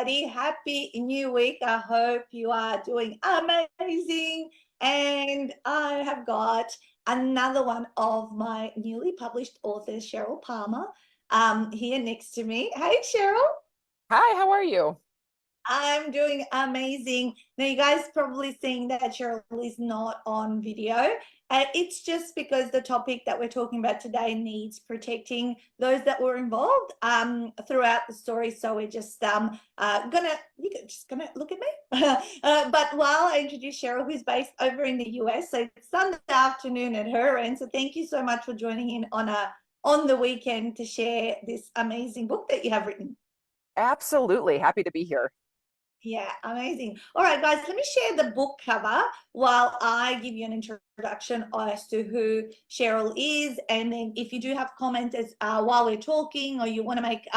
everybody. Happy New Week. I hope you are doing amazing. And I have got another one of my newly published authors, Cheryl Palmer, here next to me. Hey, Cheryl. Hi, how are you? I'm doing amazing. Now, you guys probably seeing that Cheryl is not on video. It's just because the topic that we're talking about today needs protecting those that were involved throughout the story. So we're just you're gonna look at me. But while I introduce Cheryl, who's based over in the US, so it's Sunday afternoon at her end. So thank you so much for joining in on the weekend to share this amazing book that you have written. Absolutely. Happy to be here. Yeah, amazing. All right, guys, let me share the book cover while I give you an introduction as to who Cheryl is. And then if you do have comments as while we're talking, or you want to make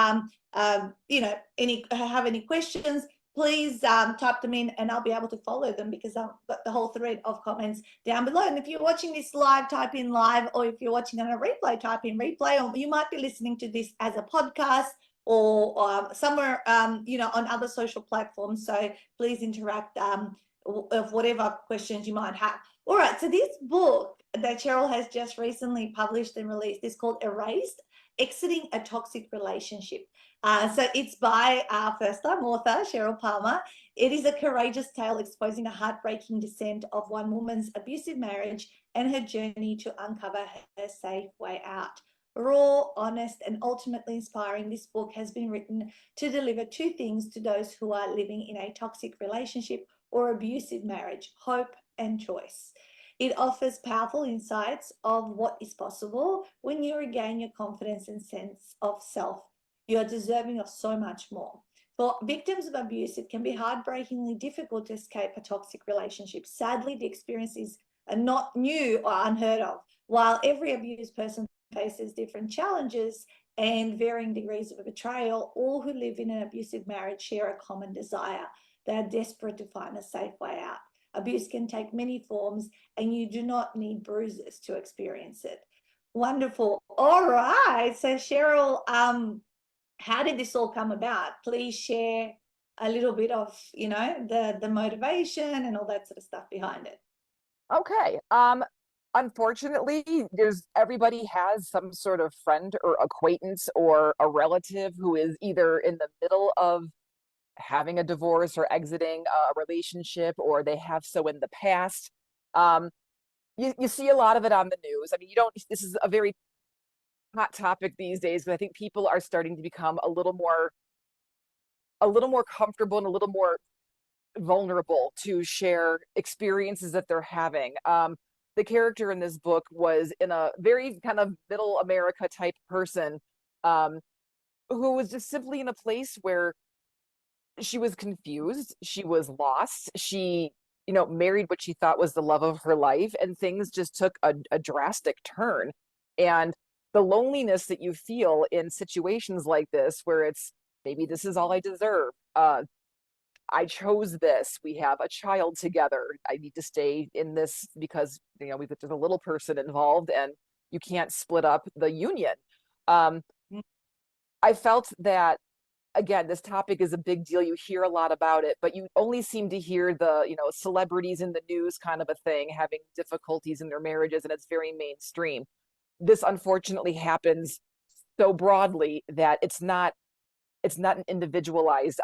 any questions, please type them in and I'll be able to follow them because I've got the whole thread of comments down below. And if you're watching this live, type in live, or if you're watching on a replay, type in replay, or you might be listening to this as a podcast or somewhere, on other social platforms. So please interact of whatever questions you might have. All right, so this book that Cheryl has just recently published and released is called Erased, Exiting a Toxic Relationship. So it's by our first-time author, Cheryl Palmer. It is a courageous tale exposing the heartbreaking descent of one woman's abusive marriage and her journey to uncover her safe way out. Raw, honest, and ultimately inspiring, this book has been written to deliver two things to those who are living in a toxic relationship or abusive marriage: hope and choice. It offers powerful insights of what is possible when you regain your confidence and sense of self. You are deserving of so much more. For victims of abuse, it can be heartbreakingly difficult to escape a toxic relationship. Sadly, the experience is not new or unheard of. While every abused person faces different challenges and varying degrees of betrayal, all who live in an abusive marriage share a common desire. They are desperate to find a safe way out. Abuse can take many forms, and you do not need bruises to experience it. Wonderful. All right. So, Cheryl, how did this all come about? Please share a little bit of, the motivation and all that sort of stuff behind it. Okay. Unfortunately, there's everybody has some sort of friend or acquaintance or a relative who is either in the middle of having a divorce or exiting a relationship, or they have so in the past. Um, you see a lot of it on the news. I mean, you don't, this is a very hot topic these days, but I think people are starting to become a little more comfortable and a little more vulnerable to share experiences that they're having. The character in this book was in a very kind of middle America type person, um, who was just simply in a place where she was confused, she was lost, she, married what she thought was the love of her life, and things just took a drastic turn. And the loneliness that you feel in situations like this, where it's maybe this is all I deserve. I chose this. We have a child together. I need to stay in this because there's a little person involved, and you can't split up the union. Um, I felt that again, this topic is a big deal. You hear a lot about it, but you only seem to hear the celebrities in the news kind of a thing having difficulties in their marriages, and it's very mainstream. This unfortunately happens so broadly that it's not an individualized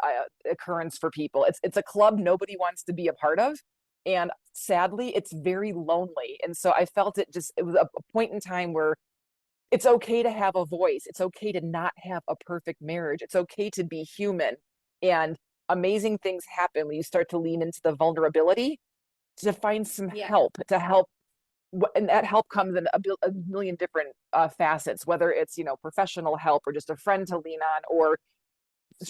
occurrence for people. It's a club nobody wants to be a part of, and sadly, it's very lonely. And so I felt it was a point in time where it's okay to have a voice. It's okay to not have a perfect marriage. It's okay to be human. And amazing things happen when you start to lean into the vulnerability to find some Yeah. help, to help. And that help comes in a million different facets, whether it's professional help or just a friend to lean on, or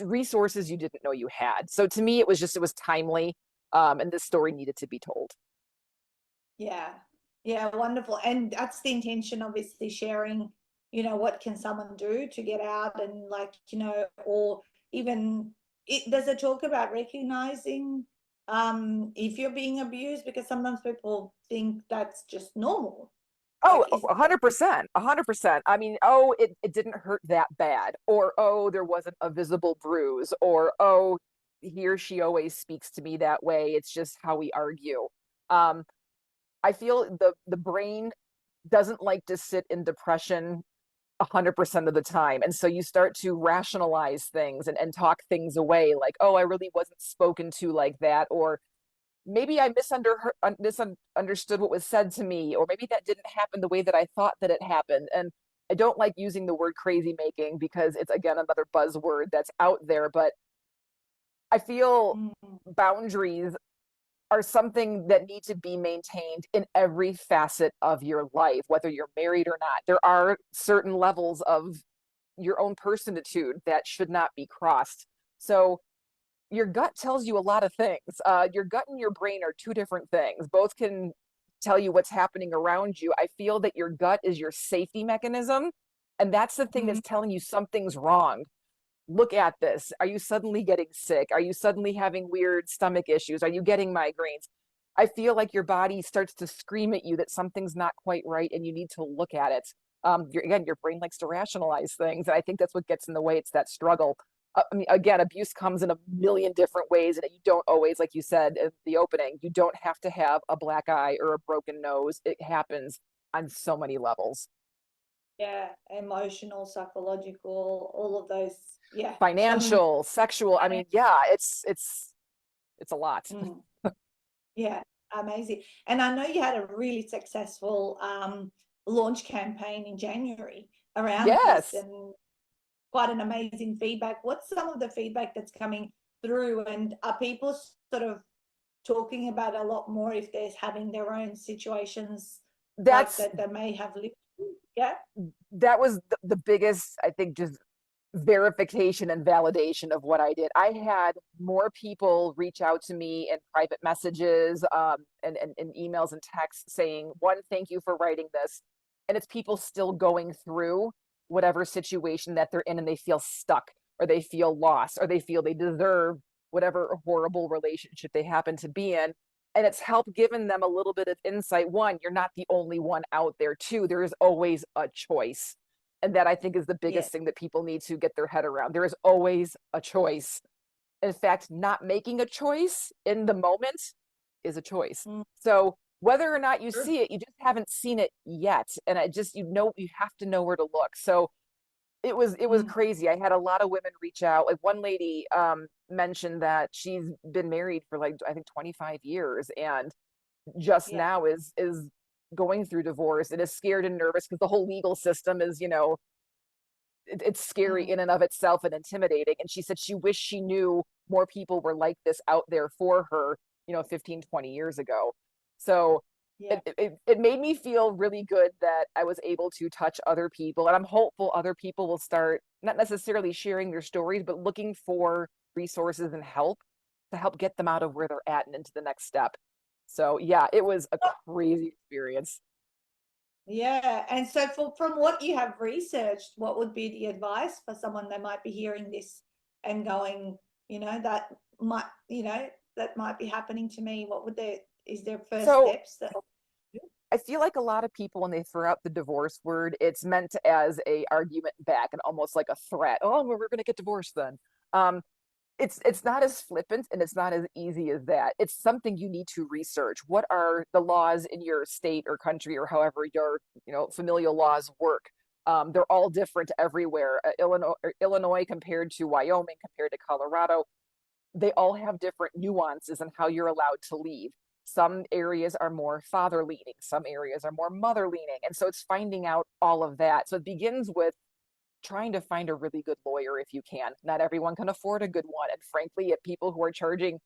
resources you didn't know you had. So to me, it was timely, and this story needed to be told. Yeah. Yeah, wonderful. And that's the intention, obviously, sharing, what can someone do to get out and or even does it talk about recognizing if you're being abused? Because sometimes people think that's just normal. Oh, Like, is 100%, 100%. I mean, oh, it didn't hurt that bad, or oh, there wasn't a visible bruise, or oh, he or she always speaks to me that way. It's just how we argue. Um, I feel the brain doesn't like to sit in depression 100% of the time. And so you start to rationalize things and talk things away like, oh, I really wasn't spoken to like that. Or maybe I misunderstood what was said to me. Or maybe that didn't happen the way that I thought that it happened. And I don't like using the word crazy making because it's, again, another buzzword that's out there. But I feel Mm. boundaries are something that need to be maintained in every facet of your life, whether you're married or not. There are certain levels of your own personitude that should not be crossed. So your gut tells you a lot of things. Your gut and your brain are two different things. Both can tell you what's happening around you. I feel that your gut is your safety mechanism. And that's the thing Mm. that's telling you something's wrong. Look at this. Are you suddenly getting sick? Are you suddenly having weird stomach issues? Are you getting migraines? I feel like your body starts to scream at you that something's not quite right and you need to look at it. Again, your brain likes to rationalize things. And I think that's what gets in the way. It's that struggle. I mean, again, abuse comes in a million different ways, and you don't always, like you said in the opening, you don't have to have a black eye or a broken nose. It happens on so many levels. Yeah, emotional, psychological, all of those. Yeah, some. Financial, sexual. I mean, yeah, it's a lot. Mm. Yeah, amazing. And I know you had a really successful launch campaign in January around this, Yes, and quite an amazing feedback. What's some of the feedback that's coming through, and are people sort of talking about a lot more if they're having their own situations like that's that they may have lived through? Yeah. that was the biggest, I think, just verification and validation of what I did. I had more people reach out to me in private messages, and emails and texts saying, one, thank you for writing this. And it's people still going through whatever situation that they're in and they feel stuck or they feel lost or they feel they deserve whatever horrible relationship they happen to be in. And it's helped giving them a little bit of insight. One, you're not the only one out there. Two, there is always a choice. And that, I think, is the Yeah. biggest thing that people need to get their head around. There is always a choice. In fact, not making a choice in the moment is a choice. Mm. So whether or not you Sure. see it, you just haven't seen it yet. And I just, you have to know where to look. So it was Mm. crazy. I had a lot of women reach out. Like one lady mentioned that she's been married for, like, I think 25 years and just Yeah. now is going through divorce and is scared and nervous because the whole legal system is, it's scary Mm. in and of itself and intimidating. And she said she wished she knew more people were like this out there for her, 15, 20 years ago. So Yeah. it made me feel really good that I was able to touch other people. And I'm hopeful other people will start not necessarily sharing their stories, but looking for resources and help to help get them out of where they're at and into the next step. So yeah, it was a crazy experience. Yeah. And so from what you have researched, what would be the advice for someone that might be hearing this and going, that might, that might be happening to me? What would is there first So steps that? I feel like a lot of people, when they throw out the divorce word, it's meant as a argument back and almost like a threat. Oh, well, we're going to get divorced then. Um, it's not as flippant and it's not as easy as that. It's something you need to research. What are the laws in your state or country or however your familial laws work? They're all different everywhere. Illinois compared to Wyoming compared to Colorado, they all have different nuances in how you're allowed to leave. Some areas are more father leaning, some areas are more mother leaning. And so it's finding out all of that. So it begins with trying to find a really good lawyer if you can. Not everyone can afford a good one. And frankly, at people who are charging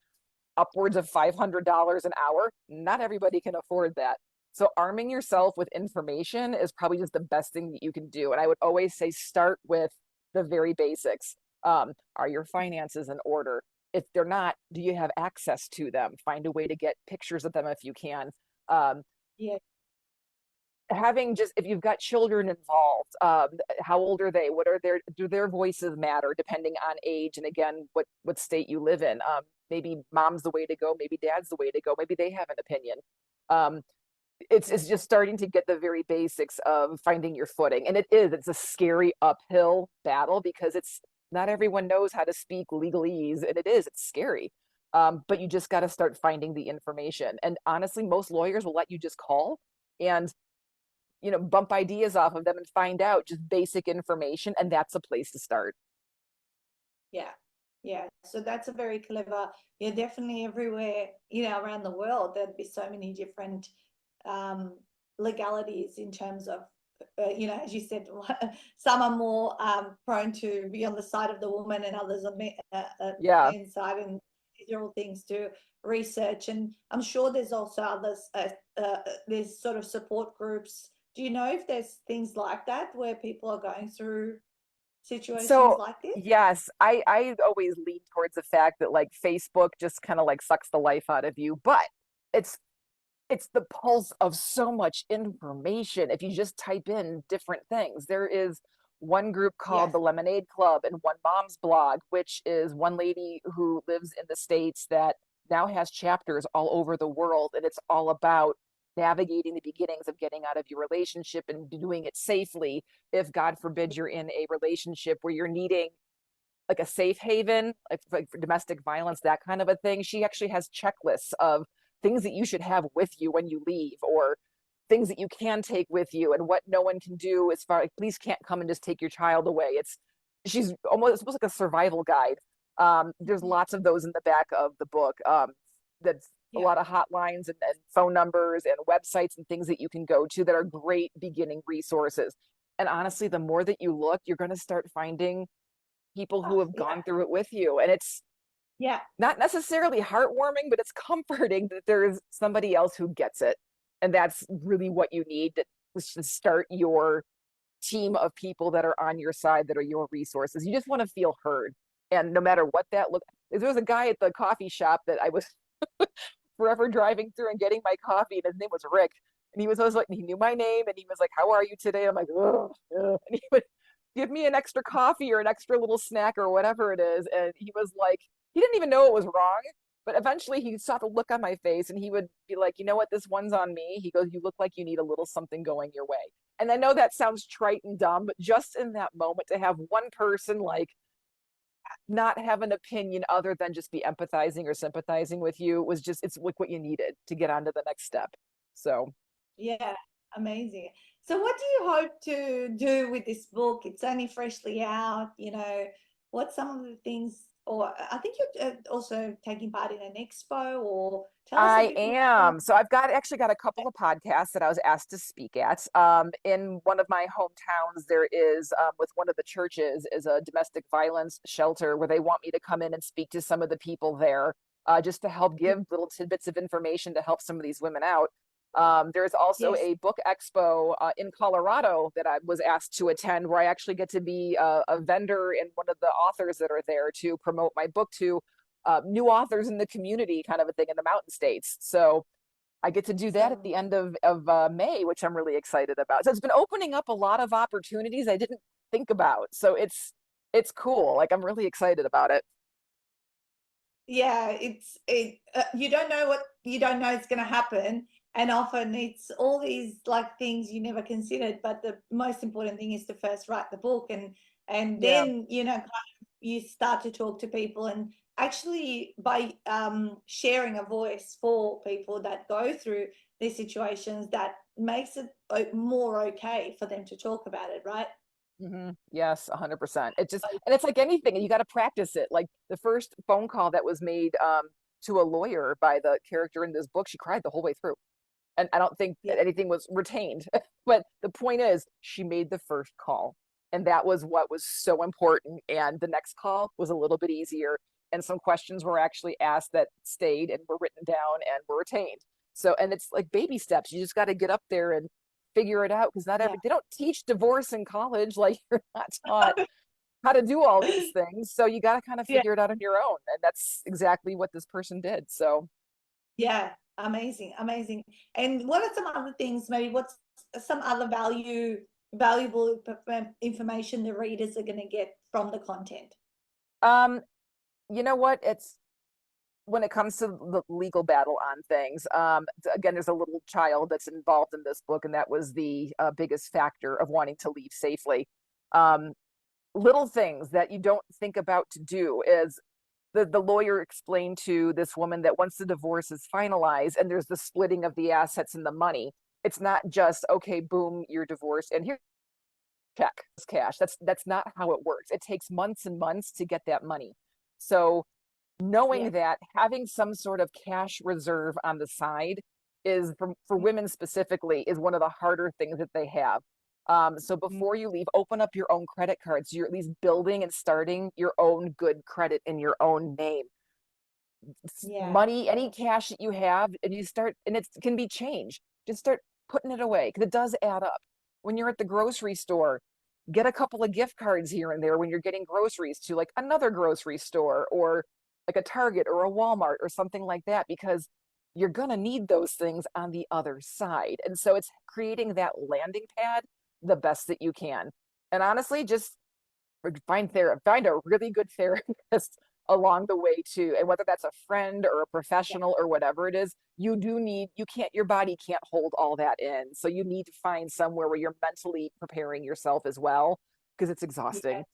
upwards of $500 an hour, not everybody can afford that. So arming yourself with information is probably just the best thing that you can do. And I would always say start with the very basics. Are your finances in order? If they're not, do you have access to them? Find a way to get pictures of them if you can. Um, Yeah. Having just, if you've got children involved, how old are they? What are do their voices matter depending on age? And again, what state you live in? Maybe mom's the way to go, maybe dad's the way to go, maybe they have an opinion. um, it's just starting to get the very basics of finding your footing. And it's a scary uphill battle because not everyone knows how to speak legalese, and it's scary. But you just got to start finding the information. And honestly, most lawyers will let you just call and bump ideas off of them and find out just basic information, and that's a place to start. Yeah. Yeah. So that's a very clever, yeah, definitely everywhere, around the world, there'd be so many different um, legalities in terms of, as you said, some are more prone to be on the side of the woman and others on Yeah. men's side. And these are all things to research. And I'm sure there's also others, there's sort of support groups. Do you know if there's things like that where people are going through situations So like this? yes, I always lean towards the fact that like Facebook just kind of like sucks the life out of you, but it's it's the pulse of so much information if you just type in different things. There is one group called Yes. the Lemonade Club and One Mom's Blog, which is one lady who lives in the States that now has chapters all over the world. And it's all about navigating the beginnings of getting out of your relationship and doing it safely. If God forbid you're in a relationship where you're needing like a safe haven, like for domestic violence, that kind of a thing. She actually has checklists of things that you should have with you when you leave, or things that you can take with you, and what no one can do as far like police can't come and just take your child away. She's almost like a survival guide. There's lots of those in the back of the book. That's a Yeah. lot of hotlines and phone numbers and websites and things that you can go to that are great beginning resources. And honestly, the more that you look, you're going to start finding people who have Yeah. gone through it with you. And it's Yeah. not necessarily heartwarming, but it's comforting that there's somebody else who gets it. And that's really what you need to start your team of people that are on your side, that are your resources. You just want to feel heard. And no matter what that looks, there was a guy at the coffee shop that I was forever driving through and getting my coffee, and his name was Rick. And he was always like, he knew my name, and he was like, "How are you today?" I'm like, "Oh," and he would give me an extra coffee or an extra little snack or whatever it is. And he was like, he didn't even know it was wrong. But eventually he saw the look on my face and he would be like, "You know what? This one's on me." He goes, "You look like you need a little something going your way." And I know that sounds trite and dumb, but just in that moment to have one person like not have an opinion other than just be empathizing or sympathizing with you was just, it's like what you needed to get on to the next step. So Yeah. Amazing. So what do you hope to do with this book? It's only freshly out, what's some of the things, or I think you're also taking part in an expo, or tell us a I bit more. am. So I've got a couple of podcasts that I was asked to speak at. In one of my hometowns, there is with one of the churches is a domestic violence shelter where they want me to come in and speak to some of the people there, just to help give little tidbits of information to help some of these women out. There's also Yes. a book expo in Colorado that I was asked to attend, where I actually get to be a vendor and one of the authors that are there to promote my book to new authors in the community, kind of a thing in the mountain states. So I get to do that at So the end of May, which I'm really excited about. So it's been opening up a lot of opportunities I didn't think about. So it's cool. Like I'm really excited about it. yeah, you don't know what you don't know is going to happen, and often it's all these like things you never considered. But the most important thing is to first write the book, and Yeah. then you start to talk to people, and actually by sharing a voice for people that go through these situations, that makes it more okay for them to talk about it, right? Yes, 100%. It just, and it's like anything, you got to practice it. Like the first phone call that was made to a lawyer by the character in this book, she cried the whole way through. And I don't think Yeah. anything was retained. But the point is, she made the first call, and that was what was so important. And the next call was a little bit easier, and some questions were actually asked that stayed and were written down and were retained. So, and it's like baby steps. You just got to get up there and figure it out, because not Yeah. every they don't teach divorce in college. Like you're not taught how to do all these things, so you got to kind of Yeah. figure it out on your own. And that's exactly what this person did. So Yeah, amazing, amazing. And what are some other things, maybe what's some other valuable information the readers are going to get from the content? um you know what, it's when it comes to the legal battle on things, again, there's a little child that's involved in this book, and that was the biggest factor of wanting to leave safely. um little things that you don't think about to do is the lawyer explained to this woman that once the divorce is finalized and there's the splitting of the assets and the money, it's not just, okay, boom, you're divorced and here, check, it's cash. That's not how it works. It takes months and months to get that money. So Yeah. knowing that having some sort of cash reserve on the side is for women specifically is one of the harder things that they have. So Mhm. before you leave, open up your own credit cards. You're at least building and starting your own good credit in your own name. Yeah. Money, any cash that you have, and you start, and it can be changed. Just start putting it away because it does add up. When you're at the grocery store, get a couple of gift cards here and there when you're getting groceries to like another grocery store or like a Target or a Walmart or something like that because you're going to need those things on the other side. And so it's creating that landing pad the best that you can. And honestly, just find a really good therapist along the way too, and whether that's a friend or a Yeah. professional or whatever it is, you can't, your body can't hold all that in, so you need to find somewhere where you're mentally preparing yourself as well because it's Yeah. exhausting.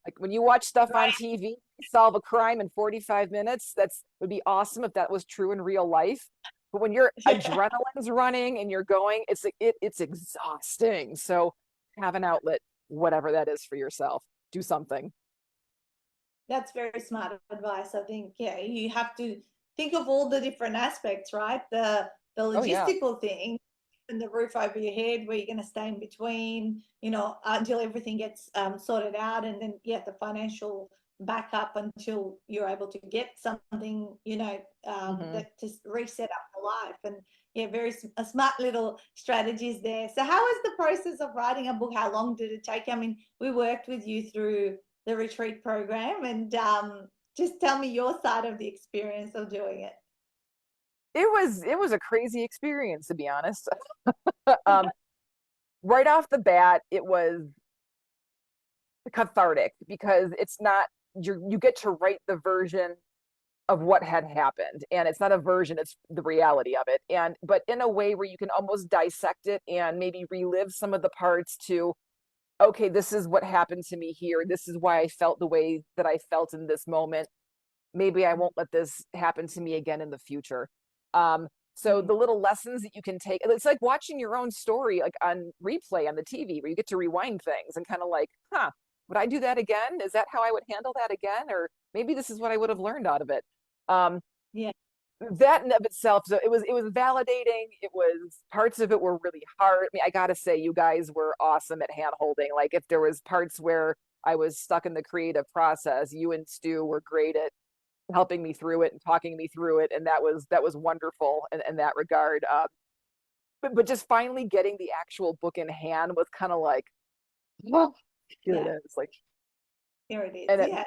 Like when you watch stuff on Right. TV, solve a crime in 45 minutes, that's would be awesome if that was true in real life, but when your Yeah. adrenaline's running and you're going, it's exhausting. So have an outlet, whatever that is for yourself. Do something. That's very smart advice. I think, yeah, you have to think of all the different aspects, right? The Oh yeah. logistical thing and the roof over your head, where you're going to stay in between, until everything gets sorted out, and then yeah, the financial backup until you're able to get something, Hmm. that just reset up your life. And yeah, a smart little strategies there. So, how was the process of writing a book? How long did it take? I mean, we worked with you through the retreat program, and just tell me your side of the experience of doing it. It was a crazy experience to be honest. um, right off the bat, it was cathartic because it's not you get to write the version of what had happened, and it's not a version, it's the reality of it, and but in a way where you can almost dissect it and maybe relive some of the parts to, okay, this is what happened to me here, this is why I felt the way that I felt in this moment, maybe I won't let this happen to me again in the future. So Mm. the little lessons that you can take, it's like watching your own story like on replay on the TV where you get to rewind things and kind of like, huh, would I do that again? Is that how I would handle that again? Or maybe this is what I would have learned out of it. Um, Yeah, that in of itself, so it was validating. It was parts of it were really hard. I mean, I gotta say, you guys were awesome at hand holding. Like if there was parts where I was stuck in the creative process, you and Stu were great at helping me through it and talking me through it, and that was wonderful in that regard. But just finally getting the actual book in hand was kind of like, well, here it yeah, is. Like, here it is. and it Yeah,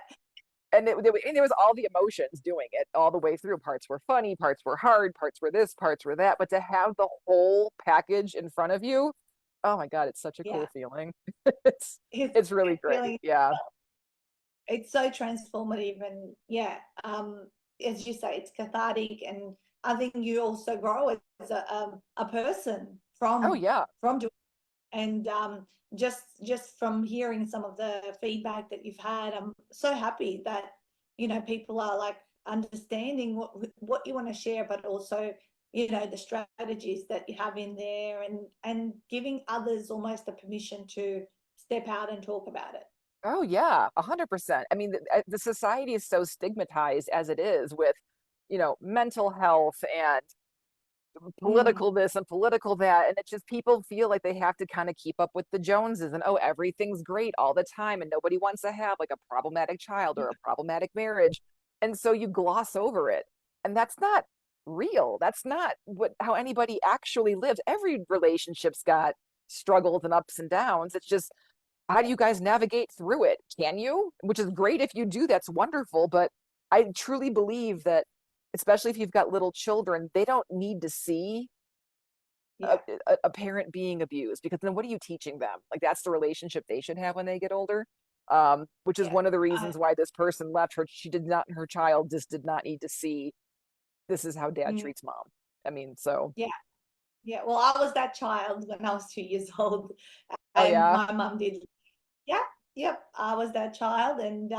and there was all the emotions doing it all the way through. Parts were funny, parts were hard, parts were this, parts were that. But to have the whole package in front of you, oh my God, it's such a yeah. cool feeling. it's It's it's a really great great. feeling. Yeah. It's so transformative, and yeah, as you say, it's cathartic, and I think you also grow as a person Oh from yeah. doing, and just from hearing some of the feedback that you've had, I'm so happy that people are like understanding what you want to share, but also the strategies that you have in there, and giving others almost a permission to step out and talk about it. Oh yeah, 100%. I mean, the society is so stigmatized as it is with, mental health and Mm, political this and political that, and it's just people feel like they have to kind of keep up with the Joneses and oh, everything's great all the time, and nobody wants to have like a problematic child or a problematic marriage, and so you gloss over it, and that's not real. That's not how anybody actually lives. Every relationship's got struggles and ups and downs. It's just how do you guys navigate through it? Can you? Which is great if you do, that's wonderful. But I truly believe that, especially if you've got little children, they don't need to see a, yeah, a parent being abused because then what are you teaching them? Like that's the relationship they should have when they get older. Which is yeah. one of the I, reasons why this person left her. She did not, her child just did not need to see this is how dad mm, treats mom. I mean, so, yeah, yeah. Well, I was that child when I was 2 years old, oh and yeah. my mum did. Yeah, yep, I was that child, and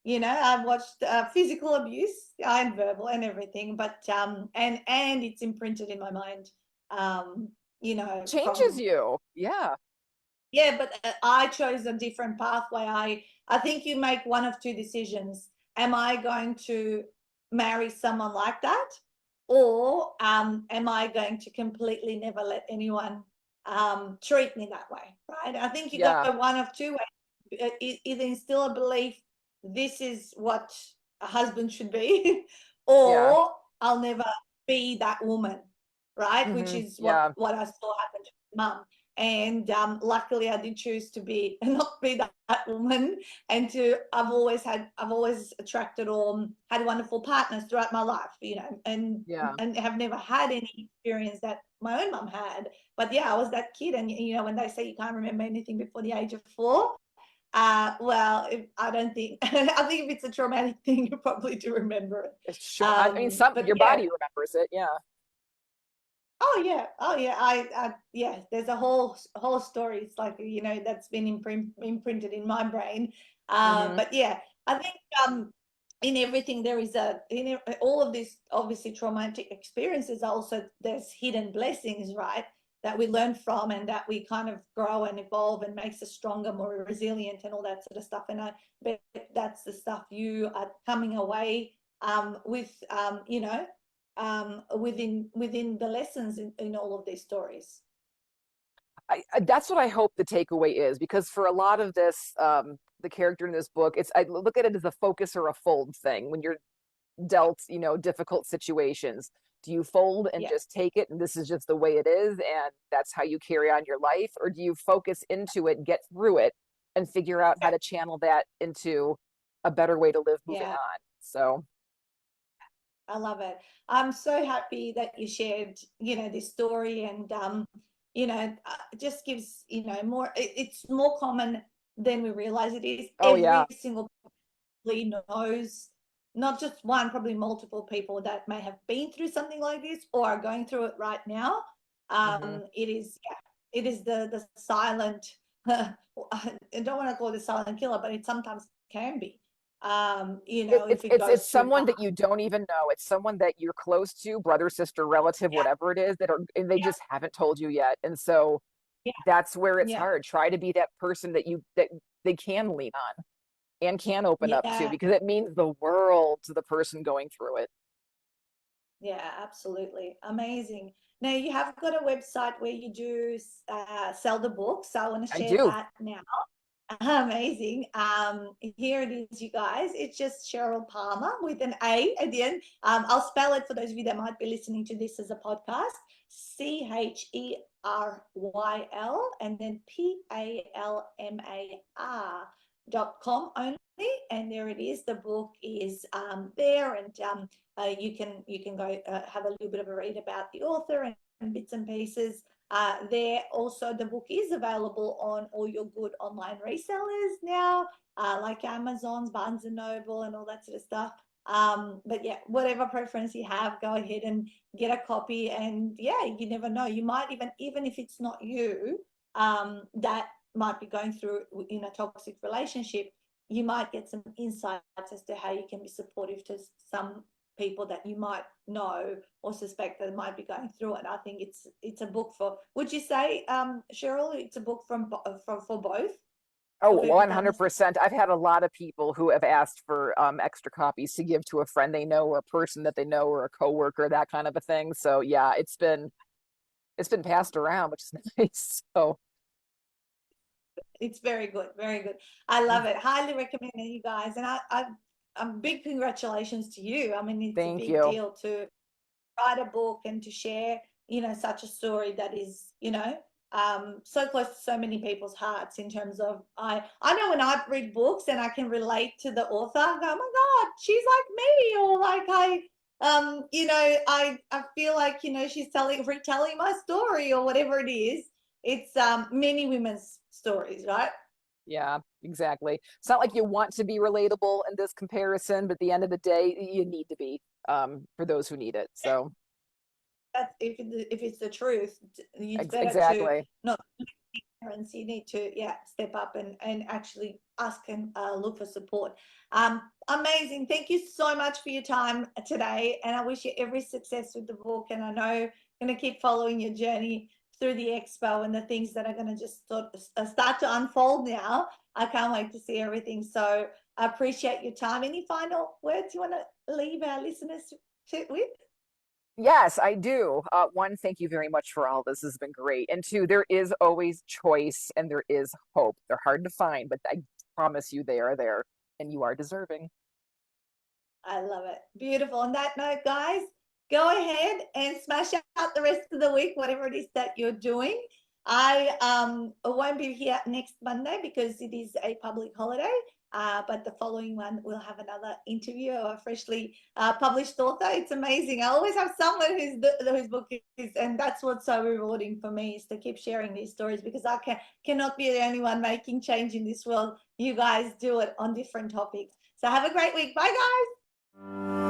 you know, I've watched physical abuse and verbal and everything, but and it's imprinted in my mind. Um, you know, Changes from you. Yeah. yeah, but I chose a different pathway. I think you make one of two decisions. Am I going to marry someone like that, or am I going to completely never let anyone treat me that way? Right? I think you go Yeah. one of two ways. Either instill a belief this is what a husband should be, Yeah. or I'll never be that woman, right? Which is Yeah. what I saw happen to my mum. And luckily I did choose to be not be that woman, and to I've always attracted or had wonderful partners throughout my life, you know, Yeah. and have never had any experience that my own mum had. But yeah, I was that kid, and you know, when they say you can't remember anything before the age of 4, well, I don't think I think if it's a traumatic thing, you probably do remember it. It's sure. I mean, some But your yeah, body remembers it. Yeah. oh yeah, oh yeah. Yeah. There's a whole story. It's like, you know, that's been imprinted in my brain. Hmm. But yeah, I think in everything there is all of this obviously traumatic experiences. Also, there's hidden blessings, right? That we learn from, and that we kind of grow and evolve, and makes us stronger, more resilient, and all that sort of stuff. And I bet that's the stuff you are coming away with, you know, within the lessons in all of these stories. That's what I hope the takeaway is, because for a lot of this, the character in this book, it's I look at it as a focus or a fold thing. When you're dealt, difficult situations, do you fold and Yeah, just take it, and this is just the way it is, and that's how you carry on your life, or do you focus into it, get through it, and figure out how to channel that into a better way to live moving yeah, on? So I love it. I'm so happy that you shared, you know, this story, and you know, it just gives, you know, more. It's more common than we realize it is. oh yeah. Every single person knows not just one, probably multiple people that may have been through something like this or are going through it right now. Hmm. It is, yeah, it is the silent. I don't want to call it a silent killer, but it sometimes can be. You it, know, it's if it it's goes it's too someone far. that you don't even know. It's someone that you're close to, brother, sister, relative, Yeah, whatever it is, that are, and they yeah, just haven't told you yet. And so yeah, that's where it's yeah, hard. Try to be that person that they can lean on and can open up to, yeah, because it means the world to the person going through it. yeah, absolutely. Amazing. Now, you have got a website where you do sell the book, so I want to I share do. that now. Amazing. Here it is, you guys. It's just Cheryl Palmer with an A at the end. I'll spell it for those of you that might be listening to this as a podcast. Cheryl and then Palmar.com only. And there it is. The book is there, and you can go have a little bit of a read about the author and bits and pieces. There also, the book is available on all your good online resellers now, like Amazon's, Barnes and Noble, and all that sort of stuff. But yeah, whatever preference you have, go ahead and get a copy. And yeah, you never know, you might even if it's not you that might be going through in a toxic relationship, you might get some insights as to how you can be supportive to some people that you might know or suspect that might be going through it. I think it's a book for. Would you say, Cheryl, it's a book for both, Oh, for people to understand? 100%. I've had a lot of people who have asked for extra copies to give to a friend they know, or a person that they know, or a coworker, that kind of a thing. So yeah, it's been passed around, which is nice. So It's very good, very good. I love it. Highly recommend it, you guys. And big congratulations to you. I mean, it's a thank big you. deal to write a book and to share, you know, such a story that is, you know, so close to so many people's hearts. In terms of, I know when I read books and I can relate to the author, I go, oh my God, she's like me, or like you know, I feel like, you know, she's retelling my story or whatever it is. It's many women's stories, right? Yeah, exactly. It's not like you want to be relatable in this comparison, but at the end of the day, you need to be, for those who need it. So That's if it's the truth, it's better to exactly. not parents, you need to step up and actually ask and look for support. Amazing. Thank you so much for your time today, and I wish you every success with the book. And I know I'm going to keep following your journey through the expo and the things that are going to just start to unfold now. I can't wait to see everything. So I appreciate your time. Any final words you want to leave our listeners with? Yes, I do. One, thank you very much for all this. Has been great. And two, there is always choice and there is hope. They're hard to find, but I promise you they are there and you are deserving. I love it. Beautiful. On that note, guys, go ahead and smash out the rest of the week, whatever it is that you're doing. I won't be here next Monday because it is a public holiday. But the following one, we'll have another interview of a freshly published author. It's amazing. I always have someone whose book is, and that's what's so rewarding for me, is to keep sharing these stories, because I cannot be the only one making change in this world. You guys do it on different topics. So have a great week. Bye, guys.